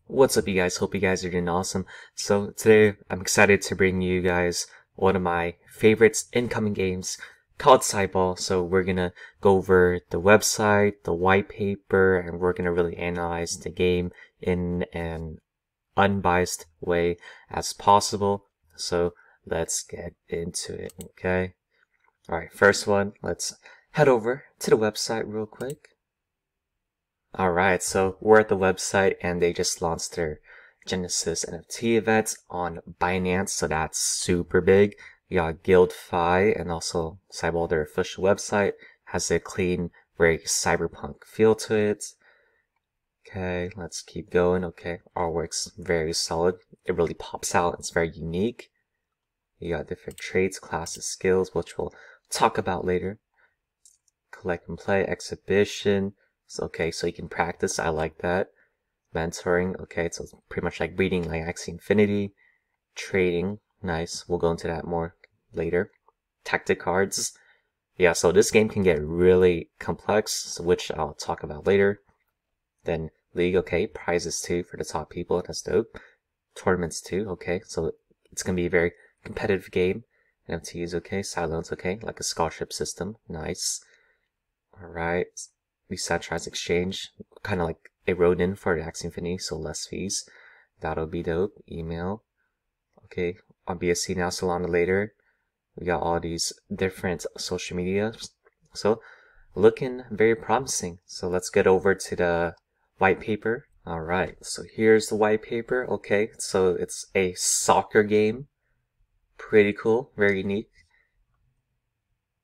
What's up, you guys? Hope you guys are doing awesome. So today I'm excited to bring you guys one of my favorites incoming games called Cyball. So we're gonna go over the website, the white paper, and we're gonna really analyze the game in an unbiased way as possible. So let's get into it, okay? Alright, first one, let's head over to the website real quick. Alright, so we're at the website and they just launched their Genesis NFT events on Binance, so that's super big. You got GuildFi and also Cyball, their official website, has a clean, very cyberpunk feel to it. Okay, let's keep going. Okay, artwork's very solid. It really pops out. It's very unique. You got different traits, classes, skills, which we'll talk about later. Collect and play, exhibition. So, okay, so you can practice. I like that. Mentoring. Okay, so it's pretty much like reading like Axie Infinity. Trading. Nice. We'll go into that more later. Tactic cards. Yeah, so this game can get really complex, which I'll talk about later. Then league. Okay, prizes too for the top people. That's dope. Tournaments too. Okay, so it's gonna be a very competitive game. NFTs. Okay. Side loans. Okay, like a scholarship system. Nice. Alright. Decentralized exchange, kind of like a road in for the Axie Infinity, so less fees. That'll be dope. Email. Okay, on BSC now, Solana later. We got all these different social media. So, looking very promising. So let's get over to the white paper. Alright, so here's the white paper. Okay, so it's a soccer game. Pretty cool, very unique.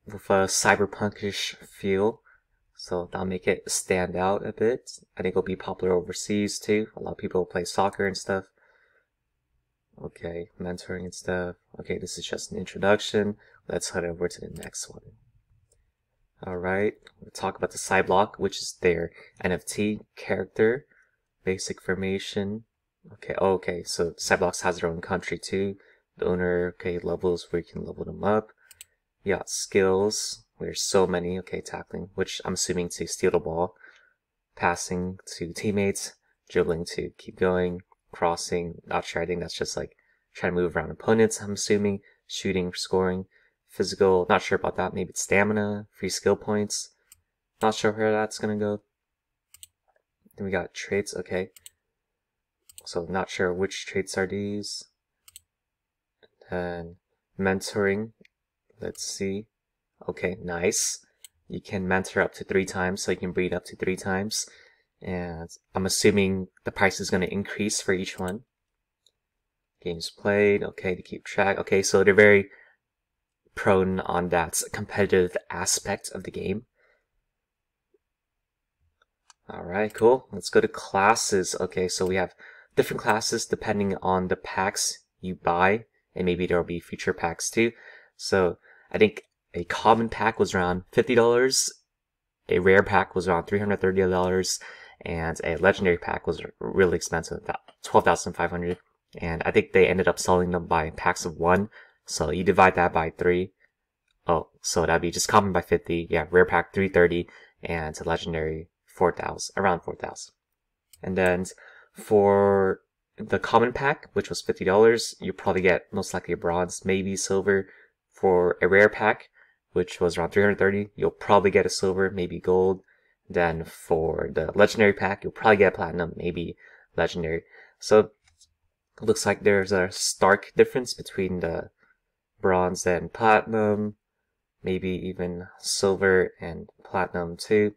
With a cyberpunkish feel. So that'll make it stand out a bit. I think it'll be popular overseas too. A lot of people play soccer and stuff. Okay, mentoring and stuff. Okay, this is just an introduction. Let's head over to the next one. Alright, we'll talk about the Cyball, which is their NFT character. Basic formation. Okay, so Cyball has their own country too. The owner, okay, levels where you can level them up. You got skills. There's so many. Okay, tackling, which I'm assuming to steal the ball. Passing to teammates. Dribbling to keep going. Crossing, not sure. I think that's just like trying to move around opponents, I'm assuming. Shooting, scoring. Physical, not sure about that. Maybe it's stamina. Free skill points. Not sure where that's gonna go. Then we got traits. Okay. So not sure which traits are these. And mentoring. Let's see. Okay, nice. You can mentor up to 3 times, so you can breed up to 3 times. And I'm assuming the price is going to increase for each one. Games played, okay, to keep track. Okay, so they're very prone on that competitive aspect of the game. Alright, cool. Let's go to classes. Okay, so we have different classes depending on the packs you buy. And maybe there will be future packs too. So I think a common pack was around $50, a rare pack was around $330, and a legendary pack was really expensive, about $12,500. And I think they ended up selling them by packs of 1, so you divide that by 3. Oh, so that'd be just common by 50, yeah, rare pack $330, and legendary $4,000, around $4,000. And then for the common pack, which was $50, you probably get most likely a bronze, maybe silver. For a rare pack, which was around $330, you'll probably get a silver, maybe gold. Then for the legendary pack, you'll probably get platinum, maybe legendary. So it looks like there's a stark difference between the bronze and platinum, maybe even silver and platinum too.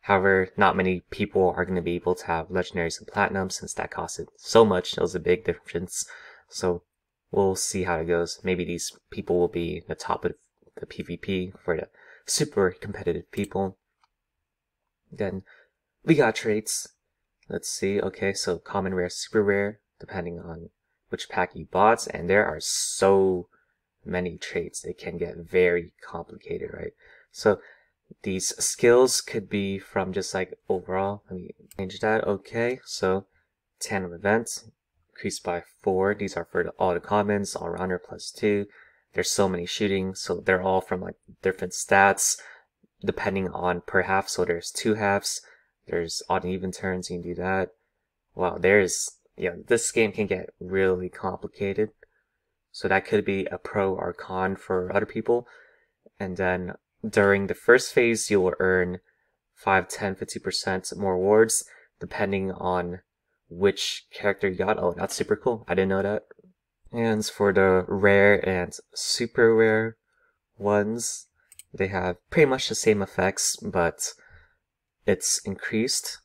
However, not many people are going to be able to have legendaries and platinum since that costed so much. It was a big difference. So we'll see how it goes. Maybe these people will be the top of the PvP for the super competitive people. Then we got traits. Let's see. Okay, so common, rare, super rare, depending on which pack you bought. And there are so many traits. They can get very complicated, right? So these skills could be from just like overall. Let me change that. Okay, so tandem events. Increased by 4. These are for all the commons, all rounder +2. There's so many shooting, so they're all from like different stats depending on per half. So there's 2 halves, there's odd and even turns, you can do that. Wow, there's this game can get really complicated. So that could be a pro or con for other people. And then during the first phase, you will earn 5, 10, 50% more rewards depending on which character you got. Oh, that's super cool. I didn't know that. And for the rare and super rare ones, they have pretty much the same effects, but it's increased.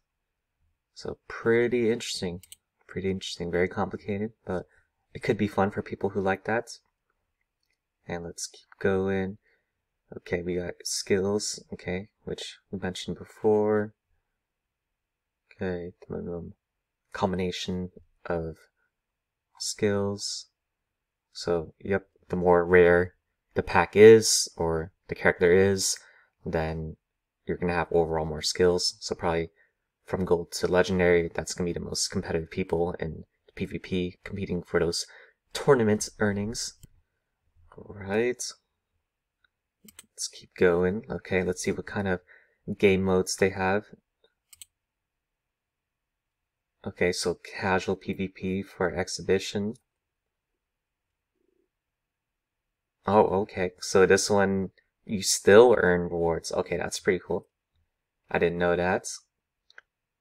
So pretty interesting. Pretty interesting. Very complicated, but it could be fun for people who like that. And let's keep going. Okay, we got skills, okay, which we mentioned before. Okay, the minimum combination of skills. So, yep, the more rare the pack is, or the character is, then you're gonna have overall more skills. So probably from gold to legendary, that's gonna be the most competitive people in PvP competing for those tournament earnings. Alright. Let's keep going. Okay, let's see what kind of game modes they have. Okay, so casual PvP for exhibition. Oh, okay. So this one, you still earn rewards. Okay, that's pretty cool. I didn't know that.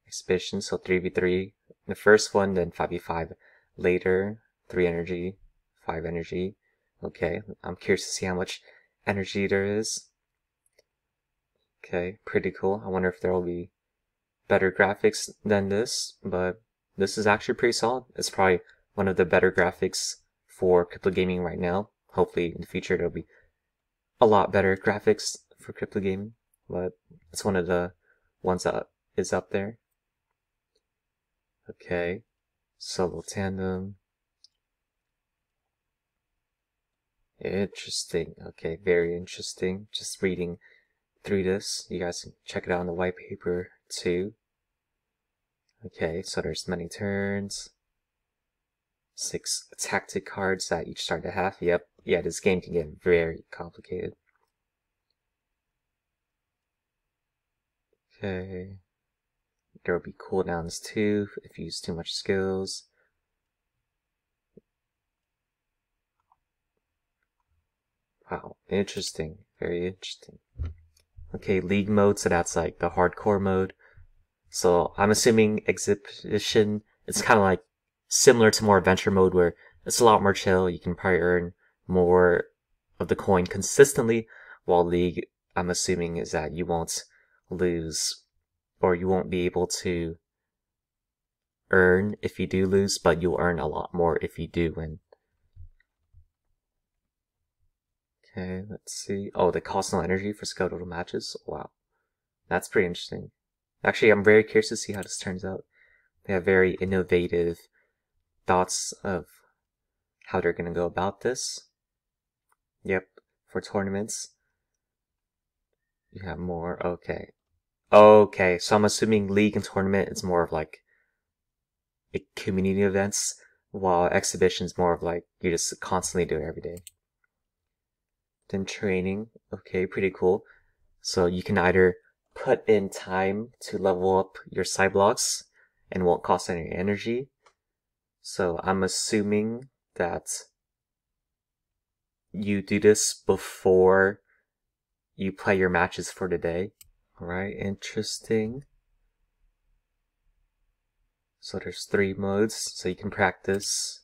Exhibition, so 3v3. The first one, then 5v5 later. 3 energy, 5 energy. Okay, I'm curious to see how much energy there is. Okay, pretty cool. I wonder if there will be better graphics than this, but this is actually pretty solid. It's probably one of the better graphics for crypto gaming right now. Hopefully in the future there'll be a lot better graphics for crypto gaming, but it's one of the ones that is up there. Okay, solo tandem. Interesting. Okay, very interesting. Just reading through this. You guys can check it out on the white paper too. Okay, so there's many turns. 6 tactic cards that each start to have. Yep. Yeah, this game can get very complicated. Okay. There will be cooldowns too if you use too much skills. Wow, interesting. Very interesting. Okay, league mode, so that's like the hardcore mode. So I'm assuming exhibition, it's kind of like similar to more adventure mode where it's a lot more chill. You can probably earn more of the coin consistently, while league, I'm assuming, is that you won't lose, or you won't be able to earn if you do lose, but you'll earn a lot more if you do win. Okay, let's see. Oh, the cost no energy for scheduled matches. Wow, that's pretty interesting. Actually, I'm very curious to see how this turns out. They have very innovative thoughts of how they're going to go about this. Yep, for tournaments. You have more. Okay. Okay, so I'm assuming league and tournament is more of like a community events, while exhibition is more of like you just constantly do it every day. Then training. Okay, pretty cool. So you can either put in time to level up your Cyblocks and won't cost any energy. So I'm assuming that you do this before you play your matches for the day. Alright, interesting. So there's 3 modes, so you can practice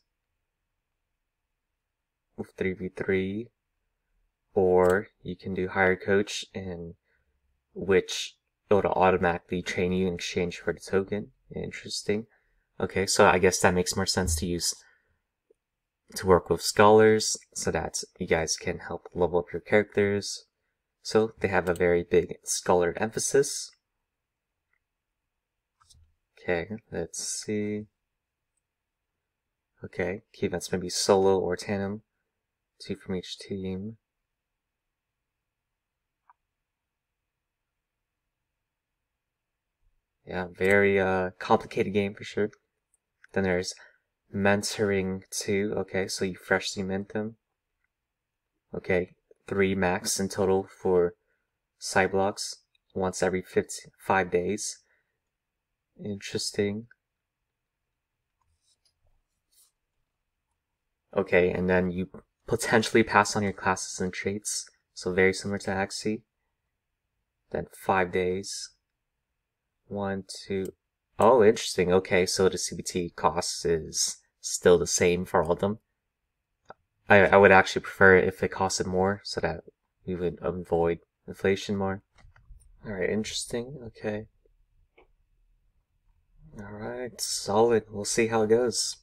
with 3v3, or you can do hire coach, in which it'll automatically train you in exchange for the token. Interesting. Okay, so I guess that makes more sense to work with scholars so that you guys can help level up your characters. So they have a very big scholar emphasis. Okay, let's see. Okay, key events may be solo or tandem, 2 from each team. Yeah, very complicated game for sure. Then there's mentoring 2. Okay, so you freshly mint them. Okay, 3 max in total for Cyblocks, once every 5 days. Interesting. Okay, and then you potentially pass on your classes and traits. So very similar to Axie. Then 5 days. 1, 2. Oh, interesting. Okay, so the CBT cost is still the same for all of them. I would actually prefer it if it costed more, so that we would avoid inflation more. Alright, interesting. Okay. Alright, solid. We'll see how it goes.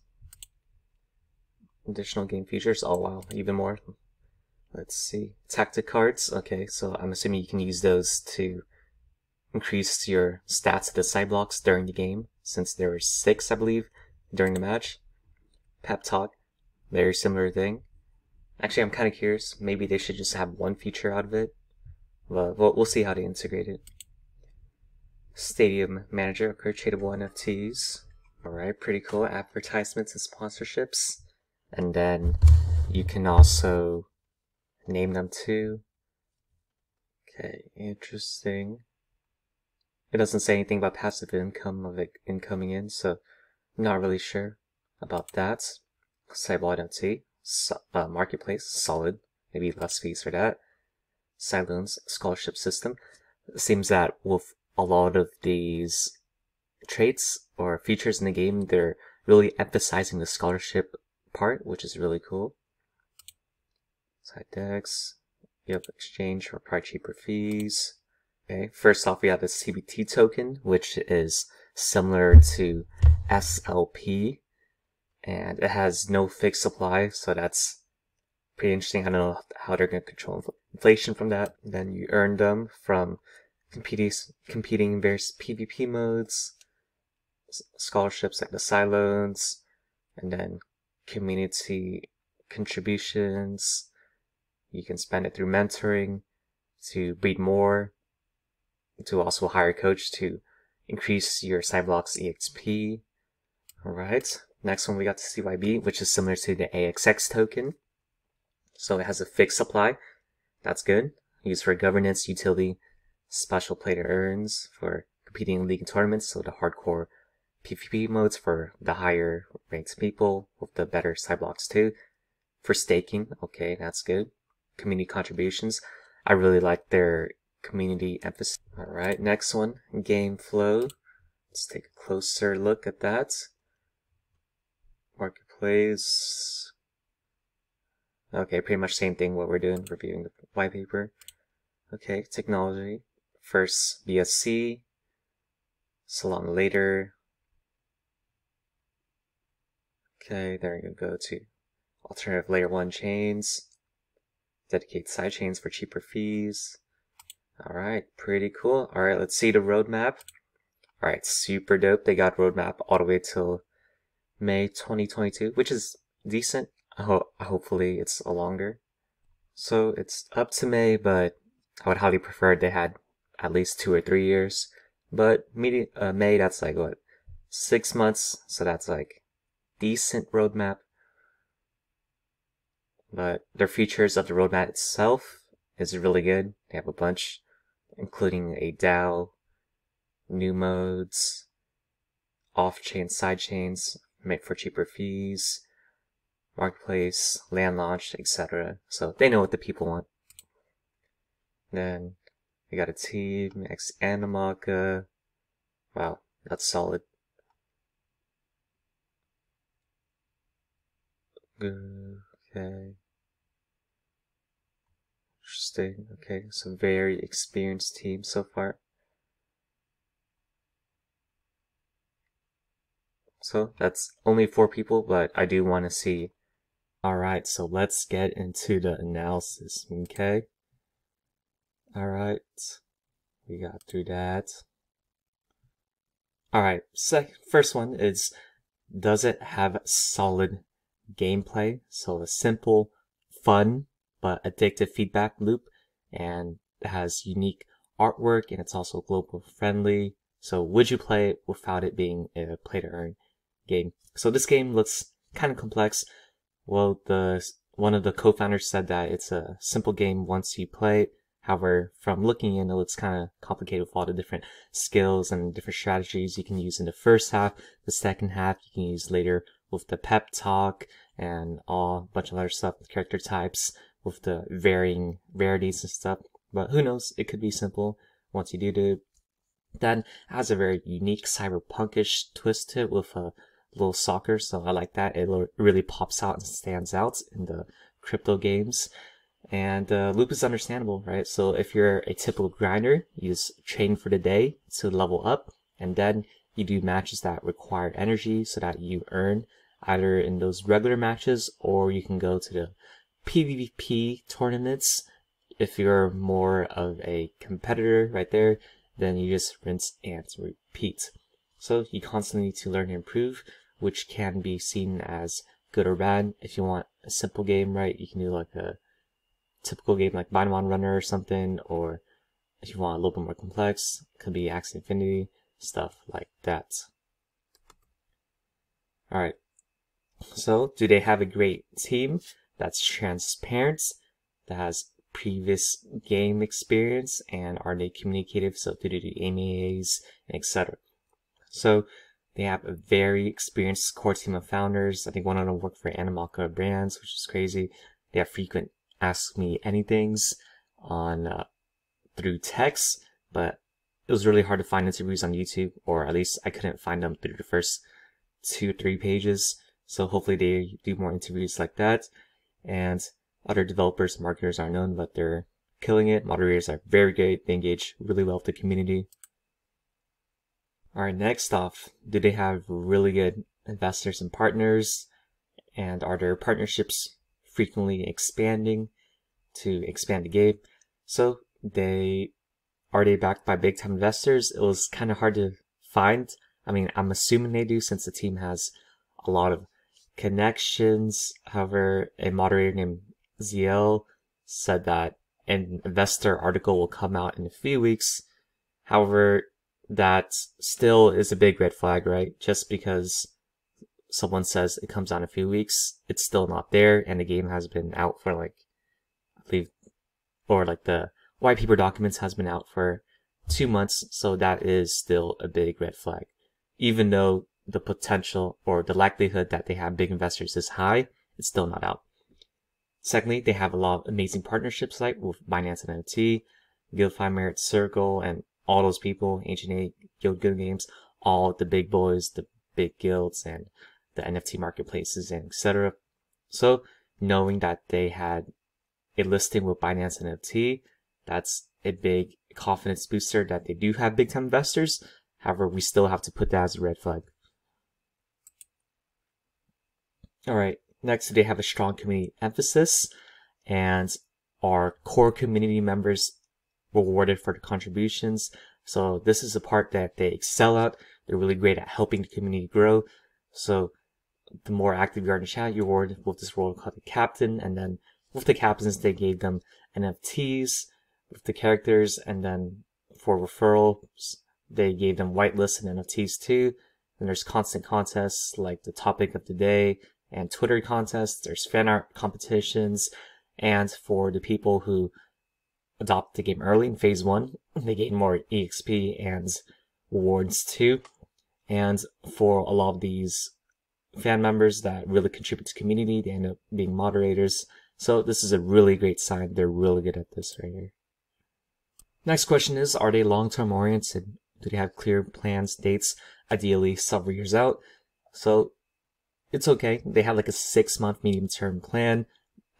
Additional game features. Oh wow, even more. Let's see. Tactic cards. Okay, so I'm assuming you can use those to increase your stats of the side blocks during the game, since there were 6, I believe, during the match. Pep Talk. Very similar thing. Actually, I'm kind of curious. Maybe they should just have one feature out of it. But we'll see how they integrate it. Stadium Manager, tradable NFTs. Alright, pretty cool. Advertisements and sponsorships. And then you can also name them too. Okay, interesting. It doesn't say anything about passive income of it incoming in, so I'm not really sure about that. Cyball NFT. Marketplace, solid. Maybe less fees for that. Silence scholarship system. It seems that with a lot of these traits or features in the game, they're really emphasizing the scholarship part, which is really cool. Side decks. You have exchange for price cheaper fees. Okay, first off we have the CBT token, which is similar to SLP. And it has no fixed supply, so that's pretty interesting. I don't know how they're going to control inflation from that. Then you earn them from competing in various PvP modes, scholarships like the Silones, and then community contributions. You can spend it through mentoring to breed more, to also hire a coach to increase your Cyblocks EXP. Alright. Next one we got the CYB, which is similar to the AXX token. So it has a fixed supply. That's good. Used for governance, utility, special player earns for competing in league and tournaments. So the hardcore PvP modes for the higher ranked people with the better side blocks too. For staking, okay, that's good. Community contributions. I really like their community emphasis. Alright, next one, game flow. Let's take a closer look at that. Marketplace. Okay, pretty much same thing what we're doing, reviewing the white paper. Okay, technology. First BSC, Solana later. Okay, there you go to alternative layer 1 chains. Dedicate side chains for cheaper fees. Alright, pretty cool. Alright, let's see the roadmap. Alright, super dope. They got roadmap all the way till May 2022, which is decent. Hopefully it's a longer. So it's up to May, but I would highly prefer they had at least 2 or 3 years. But May, that's like what, 6 months, so that's like decent roadmap. But their features of the roadmap itself is really good. They have a bunch, including a DAO, new modes, off-chain side chains made for cheaper fees, marketplace, land launch, etc. So they know what the people want. Then we got a team, X Animaka. Wow, that's solid. Okay. Interesting. Okay, so very experienced team so far. So that's only 4 people, but I do want to see. Alright, so let's get into the analysis, okay? Alright, we got through that. Alright, first one is, does it have solid gameplay? So a simple, fun, but addictive feedback loop, and it has unique artwork, and it's also global friendly. So would you play it without it being a play to earn game? So this game looks kind of complex. Well, one of the co-founders said that it's a simple game once you play it. However, from looking in, it looks kind of complicated with all the different skills and different strategies you can use in the first half. The second half you can use later with the pep talk and a bunch of other stuff, character types with the varying rarities and stuff. But who knows, it could be simple once you do it. Then has a very unique cyberpunkish twist to it with a little soccer, so I like that. It really pops out and stands out in the crypto games. And loop is understandable, right? So if you're a typical grinder, you just train for the day to level up, and then you do matches that require energy so that you earn either in those regular matches, or you can go to the PvP tournaments. If you're more of a competitor right there, then you just rinse and repeat. So you constantly need to learn and improve, which can be seen as good or bad. If you want a simple game, right, you can do like a typical game like Binance Runner or something, or if you want a little bit more complex, it could be Axie Infinity, stuff like that. Alright, so do they have a great team that's transparent, that has previous game experience, and are they communicative? So do they do AMAs, etc. So they have a very experienced core team of founders. I think one of them worked for Animalca Brands, which is crazy. They have frequent Ask Me Anythings on through text, but it was really hard to find interviews on YouTube, or at least I couldn't find them through the first 2-3 pages. So hopefully they do more interviews like that. And other developers and marketers are known, but they're killing it. Moderators are very great. They engage really well with the community. Alright, next off, do they have really good investors and partners? And are their partnerships frequently expanding to expand the game? So are they backed by big time investors? It was kind of hard to find. I mean, I'm assuming they do, since the team has a lot of connections. However, a moderator named ZL said that an investor article will come out in a few weeks. However, that still is a big red flag, right? Just because someone says it comes out in a few weeks, it's still not there, and the game has been out for like, I believe, or like the Whitepaper documents has been out for 2 months, so that is still a big red flag. Even though the potential or the likelihood that they have big investors is high, it's still not out. Secondly, they have a lot of amazing partnerships like with Binance and NFT, Guildfy Merit Circle, and all those people, Ancient 8, Guild Good Games, all the big boys, the big guilds, and the NFT marketplaces, and etc. So knowing that they had a listing with Binance and NFT, that's a big confidence booster that they do have big time investors. However, we still have to put that as a red flag. Alright, next, they have a strong community emphasis, and are core community members rewarded for the contributions? So this is the part that they excel at. They're really great at helping the community grow. So the more active you are in the chat, you're rewarded with this role called the captain, and then with the captains, they gave them NFTs with the characters, and then for referrals, they gave them whitelists and NFTs too. And there's constant contests like the topic of the day and Twitter contests. There's fan art competitions, and for the people who adopt the game early in phase 1, they gain more EXP and rewards too. And for a lot of these fan members that really contribute to community, they end up being moderators. So this is a really great sign. They're really good at this right here. Next question is, are they long-term oriented? Do they have clear plans, dates, ideally several years out? So it's okay. They have like a 6-month medium-term plan.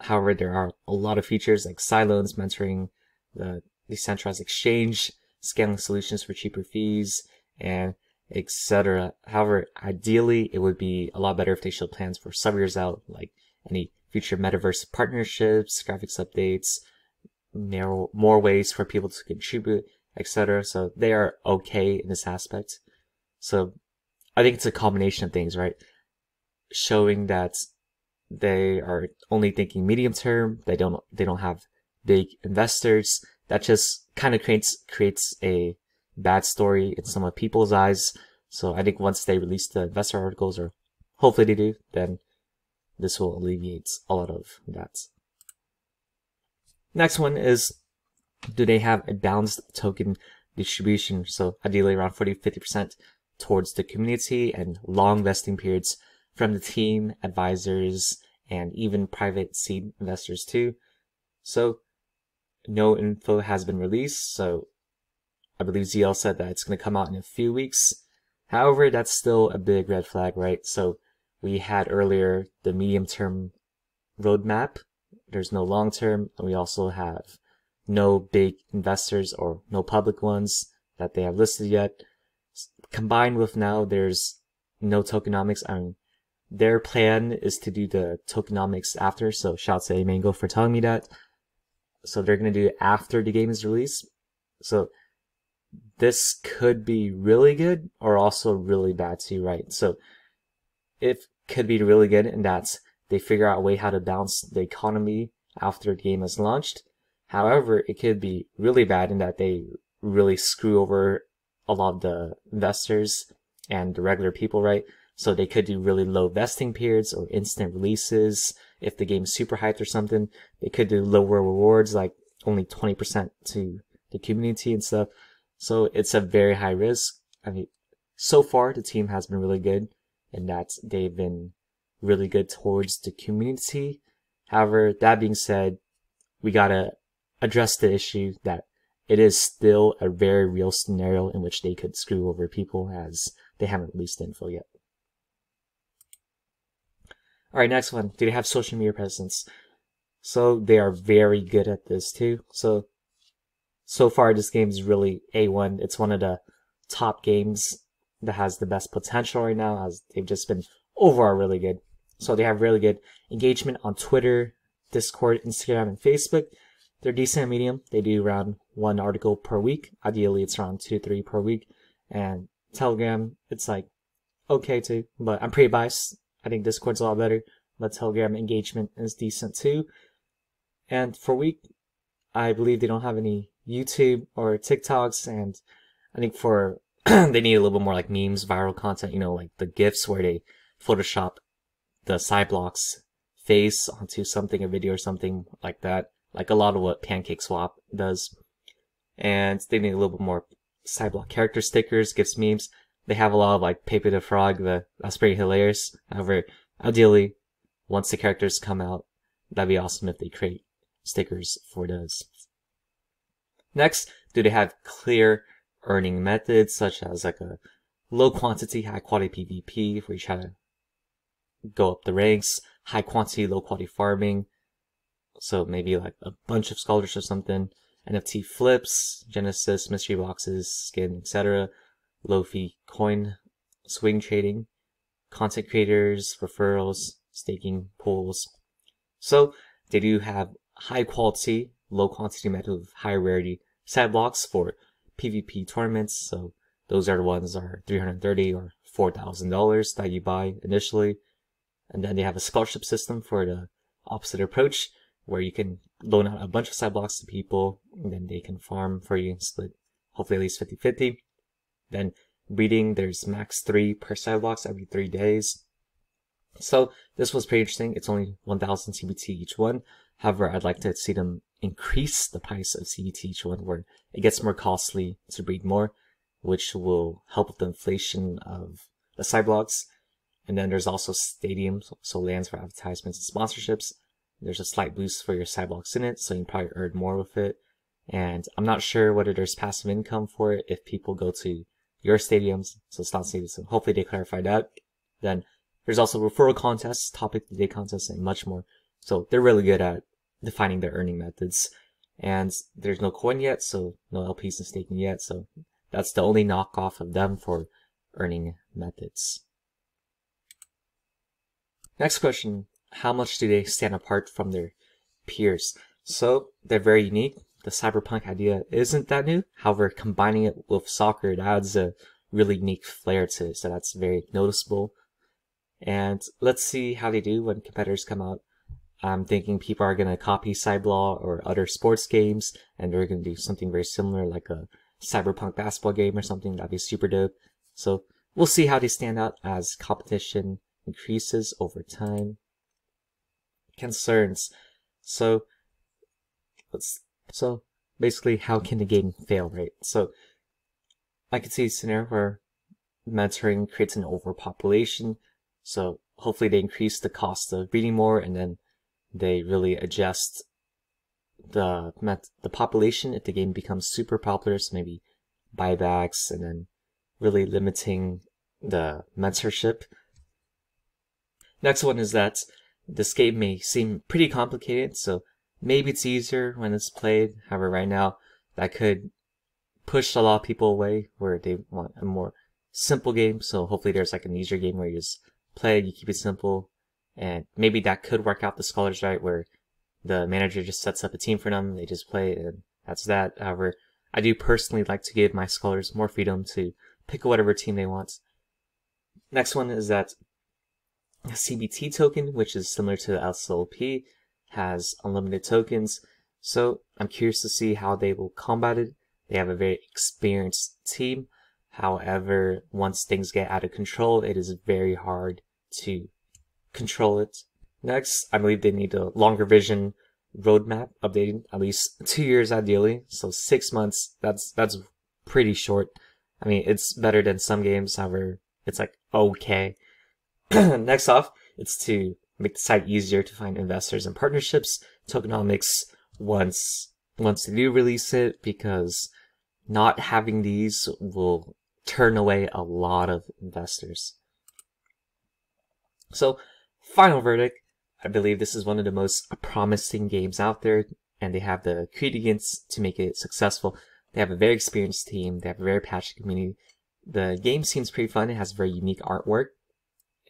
However, there are a lot of features like side loans, mentoring the decentralized exchange, scaling solutions for cheaper fees, and etc. However, ideally, it would be a lot better if they showed plans for several years out, like any future metaverse partnerships, graphics updates, more ways for people to contribute, etc. So they are okay in this aspect. So I think it's a combination of things, right? Showing that they are only thinking medium term, they don't have big investors. That just kind of creates a bad story in some of people's eyes. So I think once they release the investor articles, or hopefully they do, then this will alleviate a lot of that. Next one is, do they have a balanced token distribution? So ideally around 40-50% towards the community and long vesting periods from the team, advisors, and even private seed investors too. So no info has been released, so I believe ZL said that it's going to come out in a few weeks. However, that's still a big red flag, right? So we had earlier the medium-term roadmap. There's no long-term, and we also have no big investors or no public ones that they have listed yet. Combined with now, there's no tokenomics. I mean, their plan is to do the tokenomics after, so shout out to Mango for telling me that. So they're going to do it after the game is released. So this could be really good or also really bad too, right? So it could be really good in that they figure out a way how to balance the economy after the game is launched. However, it could be really bad in that they really screw over a lot of the investors and the regular people, right? So they could do really low vesting periods or instant releases. If the game's super hyped or something, they could do lower rewards, like only 20% to the community and stuff. So it's a very high risk. I mean, so far the team has been really good in that they've been really good towards the community. However, that being said, we gotta address the issue that it is still a very real scenario in which they could screw over people as they haven't released the info yet. Alright, next one. Do they have social media presence? So they are very good at this too. So far this game is really A1. It's one of the top games that has the best potential right now, as they've just been overall really good. So they have really good engagement on Twitter, Discord, Instagram, and Facebook. They're decent and medium. They do around 1 article per week. Ideally, it's around 2-3 per week. And Telegram, it's like okay too, but I'm pretty biased. I think Discord's a lot better, but Telegram engagement is decent too. And for week, I believe they don't have any YouTube or TikToks, and I think for they need a little bit more like memes, viral content, you know, like the GIFs where they Photoshop the Cyballs face onto something, a video or something like that. Like a lot of what PancakeSwap does. And they need a little bit more Cyball character stickers, GIFs, memes. They have a lot of like Paper the Frog, that's pretty hilarious. However, ideally, once the characters come out, that'd be awesome if they create stickers for those. Next, do they have clear earning methods, such as like a low quantity, high quality PvP, where you try to go up the ranks, high quantity, low quality farming, so maybe like a bunch of scholars or something, NFT flips, Genesis, mystery boxes, skin, etc., low fee coin swing trading, content creators, referrals, staking pools. So they do have high quality, low quantity method with high rarity Cyballs for PvP tournaments. So those are the ones that are $330 or $4,000 that you buy initially. And then they have a scholarship system for the opposite approach, where you can loan out a bunch of Cyballs to people, and then they can farm for you and split, hopefully at least 50-50. Then breeding, there's max 3 per Cyballs every 3 days. So this was pretty interesting. It's only 1,000 CBT each one. However, I'd like to see them increase the price of CBT each one, where it gets more costly to breed more, which will help with the inflation of the Cyballs. And then there's also stadiums, so lands for advertisements and sponsorships. There's a slight boost for your Cyballs in it, so you can probably earn more with it. And I'm not sure whether there's passive income for it if people go to your stadiums, so it's not stadiums. So hopefully they clarify that. Then there's also referral contests, topic of the day contests, and much more. So they're really good at defining their earning methods. And there's no coin yet, so no LPs and staking yet. So that's the only knockoff of them for earning methods. Next question, how much do they stand apart from their peers? So they're very unique. The cyberpunk idea isn't that new. However, combining it with soccer, it adds a really unique flair to it. So that's very noticeable. And let's see how they do when competitors come out. I'm thinking people are going to copy Cyball or other sports games, and they're going to do something very similar, like a cyberpunk basketball game or something. That'd be super dope. So we'll see how they stand out as competition increases over time. Concerns. So basically how can the game fail, right? So I could see a scenario where mentoring creates an overpopulation. So hopefully they increase the cost of breeding more, and then they really adjust the population if the game becomes super popular. So maybe buybacks, and then really limiting the mentorship. Next one is that this game may seem pretty complicated, so maybe it's easier when it's played. However, right now that could push a lot of people away where they want a more simple game. So hopefully there's like an easier game where you just play, you keep it simple, and maybe that could work out the scholars right, where the manager just sets up a team for them, they just play, and that's that. However, I do personally like to give my scholars more freedom to pick whatever team they want. Next one is that CBT token, which is similar to the SLP, has unlimited tokens. So I'm curious to see how they will combat it. They have a very experienced team. However, once things get out of control, it is very hard to control it. Next, I believe they need a longer vision roadmap updating, at least 2 years ideally. So 6 months, that's pretty short. I mean, it's better than some games, however, it's like okay. Next off, it's to make the site easier to find investors and partnerships. Tokenomics once they do release it, because not having these will turn away a lot of investors. So, final verdict, I believe this is one of the most promising games out there, and they have the ingredients to make it successful. They have a very experienced team, they have a very passionate community. The game seems pretty fun, it has very unique artwork,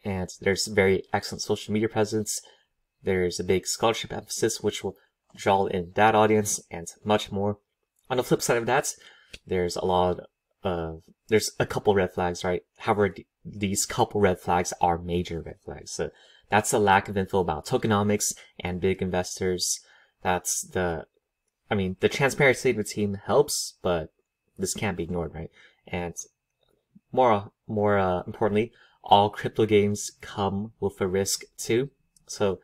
and there's very excellent social media presence. There's a big scholarship emphasis, which will draw in that audience, and much more. On the flip side of that, there's there's a couple red flags, right? However, these couple red flags are major red flags. So that's the lack of info about tokenomics and big investors. The transparency of the team helps, but this can't be ignored, right? And more importantly, all crypto games come with a risk too. So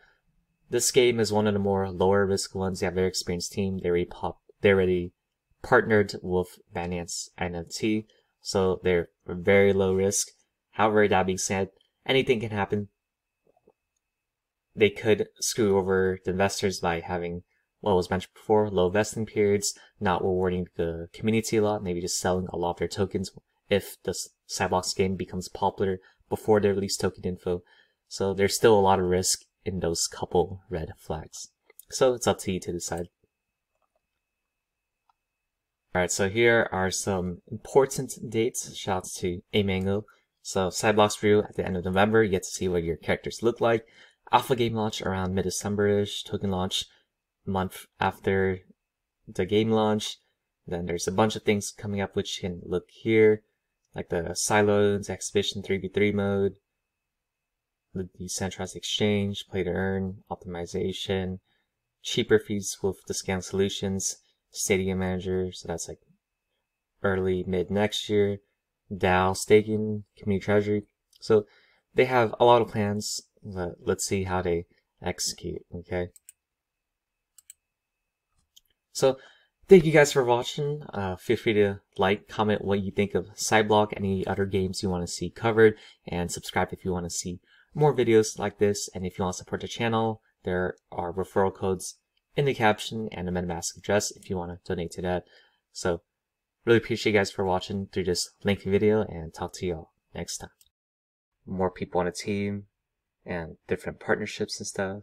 this game is one of the more lower risk ones. They have a very experienced team. They already partnered with Binance NFT, so they're very low risk. However, that being said, anything can happen. They could screw over the investors by having, what was mentioned before, low vesting periods, not rewarding the community a lot, maybe just selling a lot of their tokens if the Cyball game becomes popular before they release token info. So there's still a lot of risk in those couple red flags. So it's up to you to decide. Alright, so here are some important dates. Shouts to Amango. So Cyball Brew at the end of November, you get to see what your characters look like. Alpha game launch around mid-December-ish. Token launch a month after the game launch. Then there's a bunch of things coming up which you can look here, like the Silos, Exhibition 3v3 mode, the decentralized exchange, play to earn, optimization, cheaper fees with discount solutions, Stadium Manager, so that's like early mid next year, DAO staking, community treasury. So they have a lot of plans. Let's see how they execute. Okay. So thank you guys for watching. Feel free to like, comment what you think of Cyball, any other games you want to see covered, and subscribe if you want to see more videos like this. And if you want to support the channel, there are referral codes in the caption and a MetaMask address if you want to donate to that. So really appreciate you guys for watching through this lengthy video, and talk to you all next time. More people on a team and different partnerships and stuff.